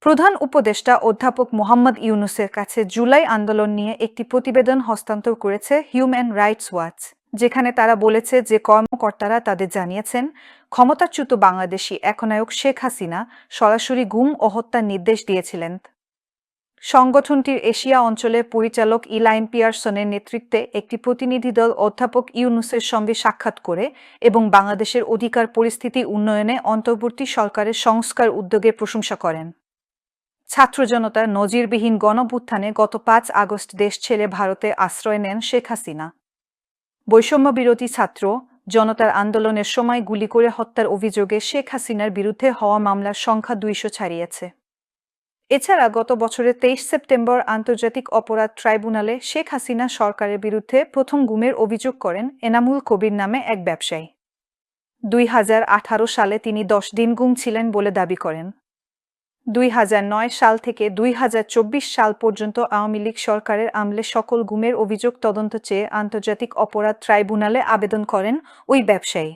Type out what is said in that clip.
প্রধান উপদেষ্টা অধ্যাপক মোহাম্মদ ইউনূসের কাছে জুলাই আন্দোলন নিয়ে একটি প্রতিবেদন হস্তান্তর করেছে হিউম্যান রাইটস ওয়াচ, যেখানে তারা বলেছে যে কর্মকর্তারা তাদের জানিয়েছেন ক্ষমতাচ্যুত বাংলাদেশি একনায়ক শেখ হাসিনা সরাসরি গুম ও হত্যার নির্দেশ দিয়েছিলেন। সংগঠনটির এশিয়া অঞ্চলের পরিচালক ইলাইন পিয়ারসনের নেতৃত্বে একটি প্রতিনিধি দল অধ্যাপক ইউনূসের সঙ্গে সাক্ষাৎ করে এবং বাংলাদেশের অধিকার পরিস্থিতি উন্নয়নে অন্তর্বর্তী সরকারের সংস্কার উদ্যোগের প্রশংসা করেন। ছাত্র জনতার নজিরবিহীন গণঅভ্যুত্থানে গত ৫ আগস্ট দেশ ছেড়ে ভারতে আশ্রয় নেন শেখ হাসিনা। বৈষম্যবিরোধী ছাত্র জনতার আন্দোলনের সময় গুলি করে হত্যার অভিযোগে শেখ হাসিনার বিরুদ্ধে হওয়া মামলার সংখ্যা ২০০ ছাড়িয়েছে। এছাড়া গত বছরের ২৩ সেপ্টেম্বর আন্তর্জাতিক অপরাধ ট্রাইব্যুনালে শেখ হাসিনা সরকারের বিরুদ্ধে প্রথম গুমের অভিযোগ করেন এনামুল কবির নামে এক ব্যবসায়ী। ২০১৮ সালে তিনি ১০ দিন গুম ছিলেন বলে দাবি করেন। ২০০৯ সাল থেকে ২০২৪ সাল পর্যন্ত আওয়ামী লীগ সরকারের আমলে সকল গুমের অভিযোগ তদন্ত চেয়ে আন্তর্জাতিক অপরাধ ট্রাইব্যুনালে আবেদন করেন ওই ব্যবসায়ী।